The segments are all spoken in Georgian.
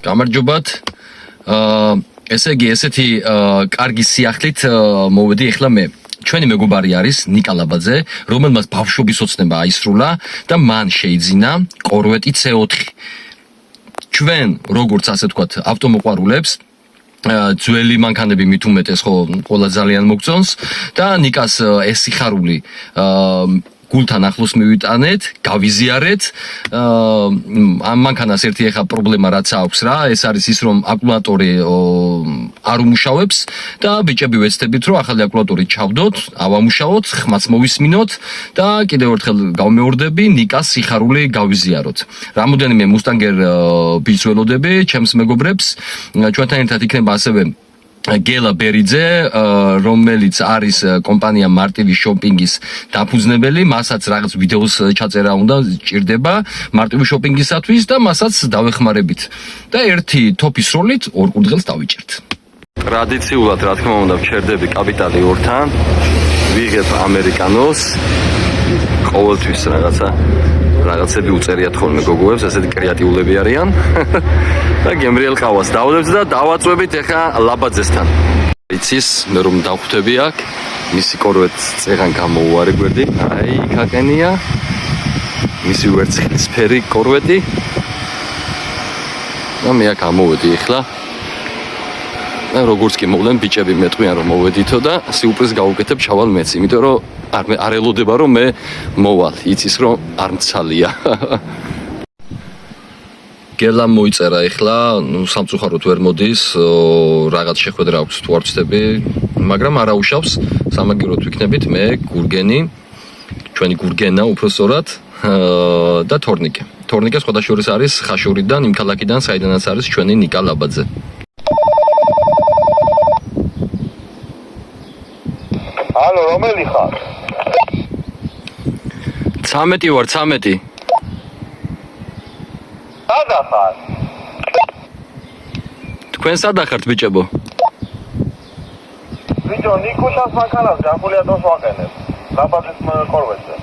გამარჯობათ. ესე იგი, ესეთი კარგი სიახლით მოვედი ახლა მე. ჩვენი მეგობარი არის ნიკა ლაბაძე, რომელმაც ბავშვობის ოცნება აისრულა და მან შეიძინა კორვეტი C4. ჩვენ, როგორც ასე ვთქვათ, ავტომოყვარულებს ძველი მანქანები მით უმეტეს ხო ყველა ძალიან მოგწონს და ნიკას ეს სიხარული გულთან ახლოს მივიტანეთ, გავიზიარეთ. ამ მანქანას ერთი ახლა პრობლემა რაც აქვს რა, ეს არის ის რომ აკუმულატორი არ უმუშავებს და ბიჭები ვეცდებით რომ ახალი აკუმულატორი ჩავდოთ, ავამუშავოთ, ხმაც მოვისმინოთ და კიდევ ერთხელ გავმეორდები ნიკას სიხარული გავიზიაროთ. რამოდენიმე მუსტანგერ ბიჭს ველოდები, ჩემს მეგობრებს, ჩვენთან ერთად იქნება ასევე გელა ბერიძე, რომელიც არის კომპანია მარტივი შოპინგის დაფუძნებელი, მასაც რაღაც ვიდეოს ჩაწერა უნდა ჭირდება მარტივი შოპინგისათვის და მასაც დავეხმარებით. და ერთი თოფის როლით ორ კურდღელს დავიჭერთ. ტრადიციულად, რა თქმა უნდა, ვჩერდები კაპიტალი 2-თან, ვიღებ ამერიკანოს, ყოველთვის რაღაცები უწერიათ ხოლმე გოგოებს, ასეთი კრეატიულები არიან. და გემრიელ ყავას დავდებს და დავაწვევით ახლა ლაბაძესთან. იცის, მე რომ დავხვდები აქ, მისი კორვეტს წეღან გამოუვარი გვერდი. აი, იქაკენია. მისი ვერცხლისფერი კორვეტი. და მე აქ ამოვედი ახლა. და როგორც კი მოვლენ ბიჭები მეტყვიან რომ მოვედითო და სიურპრიზს გავუკეთებ ჩავალ მეც, იმიტომ რომ არ ელოდება რომ მე მოვალ, იცის რომ არ მცალია. გელა მოიწერა ახლა, სამწუხაროდ ვერ მოდის, რაღაც შეხვედრა აქვს თუ არ ვცდები, მაგრამ არ აუშავს, სამაგიეროდ ვიქნებით მე, გურგენი, ჩვენი გურგენა უпроსწორად და თორნიკე. თორნიკე სხვადასხვა არის ხაშურიდან, იმ ქალაქიდან, საიდანაც არის ჩვენი ნიკა ლაბაძე. ალო, რომელი ხარ? 13 ვარ, 13. სადა ხარ? თქვენ სადა ხართ ბიჭებო? ბიჭო, ნიკუშას მანქანას აკუმულატორს ვაყენებ. ლაბაძის კორვეტზე.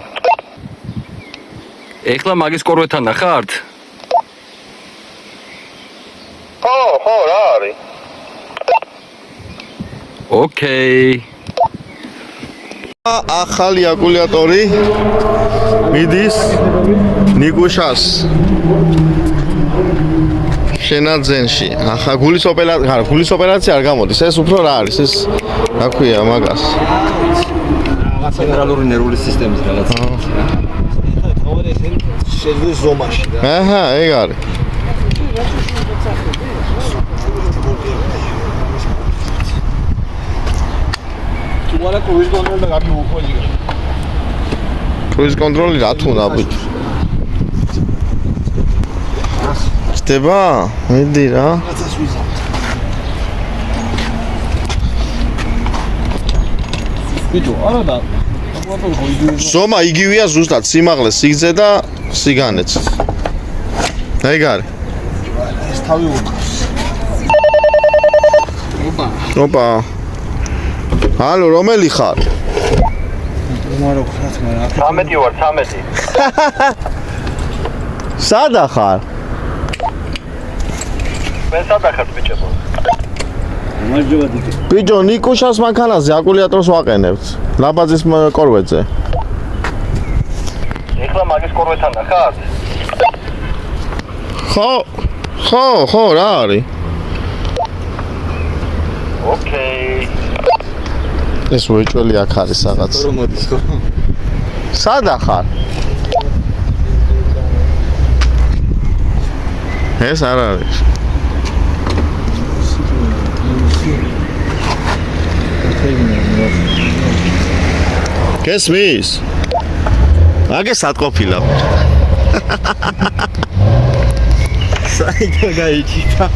ეხლა მაგის კორვეტთან ხართ? ხო, რა არის? ოკეი. ახალი აკუმულატორი მიდის ნიკუშას შენაძენში. ახლა გულის ოპერაცია არ გამოდის. ეს უფრო რა არის? ეს რა ქვია მაგას? რაღაც ცენტრალური ნერვული სისტემის რაღაც. თავარი ეს შეძლოს ზომაში რა. აჰა, ეგ არის. Igual cruise control da gabi ukholi. Cruise control რა თუ უნდა ბიჭო? ხდება? მიდი რა. ბიჭო, არა და ზომა იგივეა ზუსტად, სიმაღლე, სიგრძე და სიგანეც. ეგ არის. ეს თავი უკრავს. ოპა. ალო, რომელი ხარ? 13 ვარ, 13. სადა ხარ? მე სადა ხარ ბიჭებო? გამარჯობა დიდი. ბიჭო, ნიკუშას მანქანაზე აკუმულატორს ვაყენებთ. ლაბაძის კორვეტზე. ეხლა მაგის კორვეტთან ხარ? ხო, რა არის? ოკეი. ეს უეჭველი აქ არის რაღაც. რომ მოდის ხო? სადა ხარ? ეს არ არის. გესმის? აგეს ატყოფილა. საიდან გაიჭირა?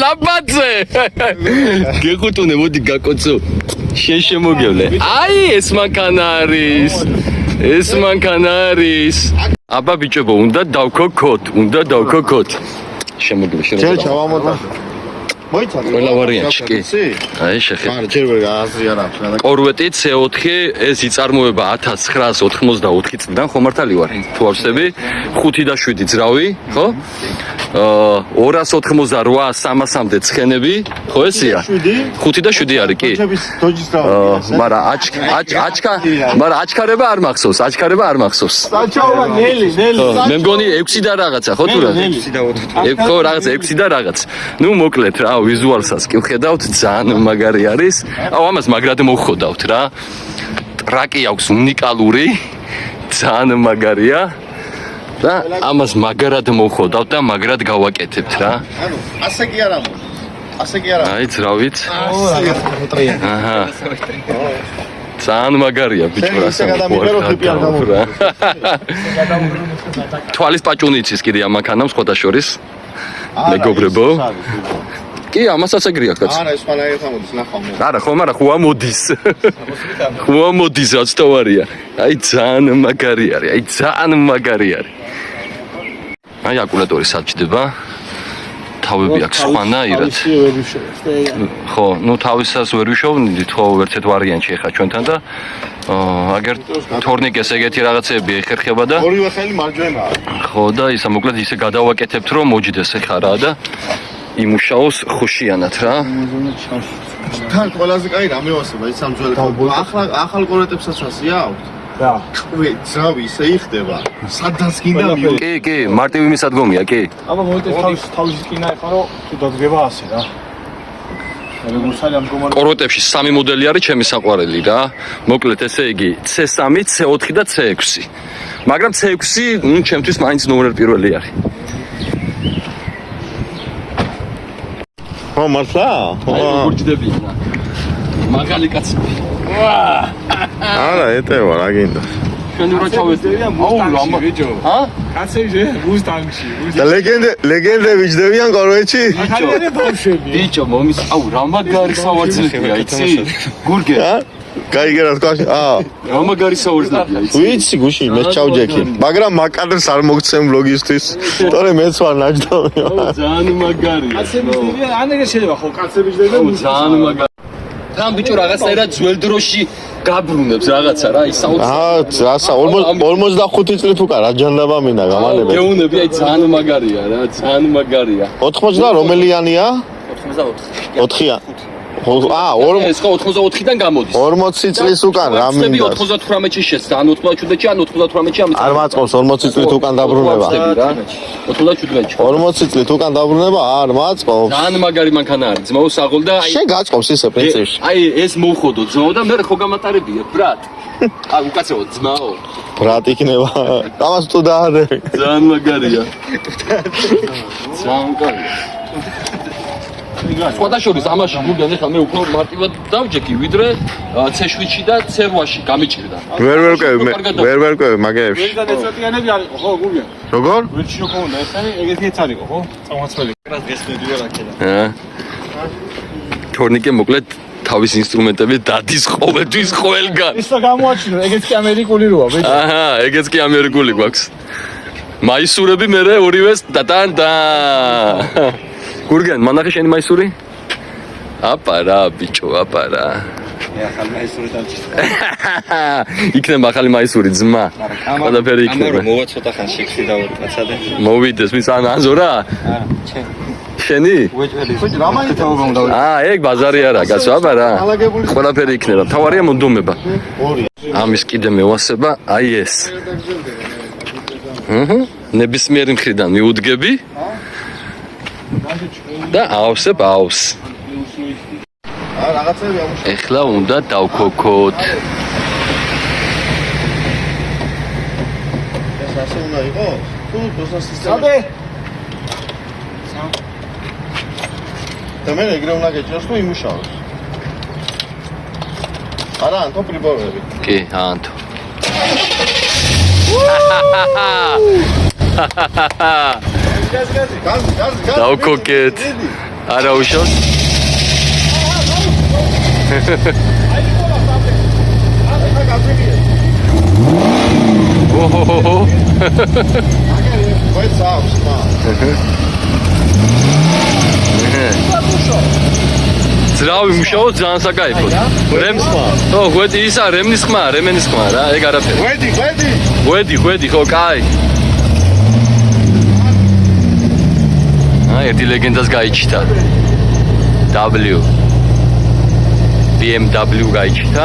ლაბაძე. გეხუტუნე მოდი გაკოცო. შენ შემოგევლე. აი ეს მანქანა არის. ეს მანქანა არის. აბა ბიჭებო, უნდა დავქოქოთ, უნდა დავქოქოთ. შემოგევლე, ჯერ შემოგევლე. ჩავამონტაჟო. მოიცადე. ყველა ვარიანტი კი. აი შეხე. არა, ჯერ ვერ აზრი არ აქვს რა. კორვეტი C4 ეს იწარმოება 1994 წლიდან ხო მართალი ვარ თუ არ ვსები 5 და 7 ძრავი ხო 288 300-მდე ცხენები ხო ესია 5 და 7 არის კი დოჯის რა. მაგრამ აჩქარება არ მახსოვს საჩაობა ნელი მე მგონი 6 და რაღაცა ხო თუ რა 6 და 4 ხო რაღაცა 6 და რაღაც ნუ მოკლედ რა ვიზუალსაც კი ვხედავთ ძალიან მაგარი არის აუ ამას მაგრად მოვხოდავთ რა ტრაკი აქვს უნიკალური ძალიან მაგარია და ამას მაგრად მოვხოდავთ და მაგრად გავაკეთებთ რა ანუ ასე კი არ ამბობ. ასე კი არ ამბობ. აი ძრავით აჰა ძალიან მაგარია ბიჭო რა თვალის პაჭუნიცის კიდე ამ მანქანამ სხვათა შორის მეგობრებო კი ამასაც ეგრე აქვს კაცო არა ეს ხანაერთ ამოდის ნახავ მე. არა ხო მაგრამ ხო ამოდის ხო ამოდის რაც თავარია აი ძალიან მაგარი არის აი ძალიან მაგარი არის აი აკუმულატორი საჭდება თავები აქვს სხვანაირად ხო ნუ თავისას ვერ ვიშოვნით ხო ერთად ვარიანტი ეხა ჩვენთან და აგერ თორნიკეს ეგეთი რაღაცები ეხერხება და ორივე ხელი მარჯვენაა. ხო და ისა მოკლედ ისე გადავაკეთებთ რომ მოჯდეს ეხა რა და იმუშაოს ხუშიანად რა თან ყველაზე კაი რამე ვასება ის სამძველი ახალ კორეტებსაც ვასია აქვს. რა ყვე ძრავი ისე იხდება. სადაც გინდა მიო. კი მარტივი მისადგომია კი აბა მოიტეს თავის კინა ეხა რომ თუ დადგება ასე რა რეგულსალი ამ კომარ კოროტებში 3 მოდელი არის ჩემი საყვარელი რა მოკლედ ესე იგი C3, C4 და C6 მაგრამ C6 ნუ ჩემთვის მაინც ნომერ პირველი არის ხო მართლა? გურჯდებიან მაგალი კაცები არა ეტევა რა გინდა. ჩვენი რო ჩავეძებიან მუსტანგში ბიჭო ჰა კაცები მუსტანგში და ლეგენდები ჯდებიან კორვეტში? ახალია ბავშვები ბიჭო მომის აუ რა მაგარი სავარძელია იცი გურგე ა? გაიგერა თქვაში? რა მაგარი სავარძელია იცი ვიცი გუში მე ჩავჯექი. მაგრამ მაკადრს არ მოგცემ ბლოგისთვის. თორე მეც ვარ ნაჯდომი. ძალიან მაგარია კაცები ჯდებიან ან ეგრე შეიძლება ხო კაცები ჯდებიან ძალიან მაგარი თან ბიჭო რაღაცაერად ძველ დროში გაბრუნებს რაღაცა რა ის 60 რასა 45 წლით უკან რა ჯანდაბა მინდა გამანებე. გეუნები აი ძალიან მაგარია რა ძალიან მაგარია 80 და რომელიანია? 84 4-ია. ეს ხო 84-დან გამოდის 40 წლის უკან რა მინდა? 98-ში შეცდა ან 97-ში ან 98-ში ამის არ მაწყობს 40 წლით უკან დაბრუნება. 97-ში 40 წლით უკან დაბრუნება არ მაწყობს. ძალიან მაგარი მანქანა არის ძმაო საღოლ და აი შენ გაწყობს ისე პრინციპში. აი ეს მოვხოდო ძმაო და მე ხო გამატარებია ბრატ აი უკაცრავად ძმაო ბრატ იქნება. ამას თუ დაადები. ძალიან მაგარია ძალიან მაგარია სხვადასხვა ამაში გულგან ეხლა მე უფრო მარტივად დავჯექი ვიდრე C7-ში და C8-ში გამიჭირდა ვერ ვერკვევი მაგეებში. და ეცოტიანები არისო ხო გულგან როგორ? ვერჩი რო ქონდა ესენი ეგეთიც არისო ხო წამოწველი კრას გესმედია რა ქედა თორნიკე მოკლედ თავის ინსტრუმენტები დადის ყოველთვის ყველგან ის რა გამოაჩინო ეგეც კი ამერიკული როა ბიჭო აჰა ეგეც კი ამერიკული გვაქვს მაისურები მე ორივეს და გურგენ მანახი შენი მაისური აპა რა ბიჭო აპა რა ახალ მაისური დავჭირდა იქნება ახალი მაისური ძმა ყველაფერი იქნება მოვა ცოტა ხან შექსი დავაკაცადე მოვიდეს მის ანაზო რა შენი ეგ ბაზარი არა კაცო აბა რა ყველაფერი იქნება თავარია მონდომება ამის კიდე მევასება აი ეს ნებისმიერი მხრიდან მიუდგები და ავსებავს რაღაცები ამუშავე. ეხლა უნდა დავქოქოთ ეს ასე უნდა იყოს? თუ დოსას სისტემა. სადე და მე ეგრე უნდა გეჭიროს თუ იმუშაოს. არა, ანთო პრიბორები. კი ანთო გაზ. დავქოქეთ არა უშავს. ოჰოჰო. ვეც აქვს მა. ძრავი მუშაობ ძალიან საკაიფოდ. რემს ხმა. ო, ღვედი ისა რემნის ხმა, რემენის ხმა რა, ეგ არაფერი. ღვედი, ხო, კაი. ერთი ლეგენდას გაიჩიტა. W. BMW გაიჩიტა.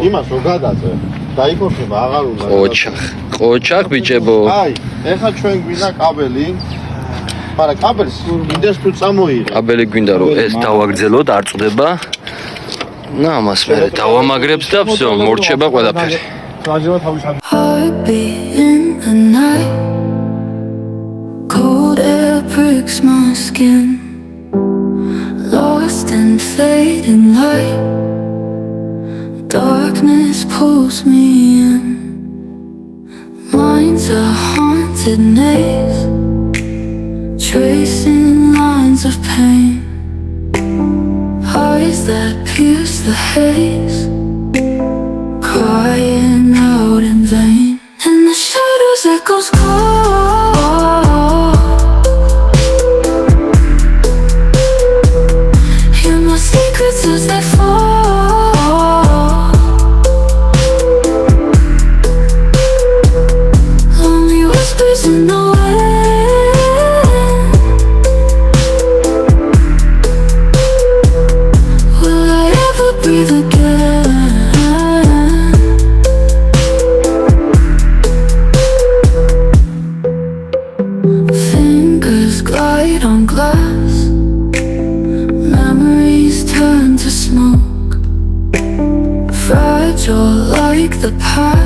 იმას რო გადაწე. დაიქორწება, აღარ უნდა. ყოჩახ ბიჭებო. აი, ეხლა ჩვენ გვინდა კაბელი. მაგრამ კაბელს მინდეს თუ წამოიღე. კაბელი გვინდა რომ ეს დავაგრძელოთ, არ წდება. და ამას მე დავამაგრებს და всё, მორჩება ყველაფერი. Heartbeat in the night, cold air pricks my skin, lost in fading light, darkness pulls me in, mind's a haunted maze, tracing lines of pain, eyes that pierce the haze, crying out in vain. In the shadows echoes call. Hear my secrets as they fall. Lonely whispers in the wind. Will I ever breathe again? Fingers glide on glass, memories turn to smoke, fragile like the past.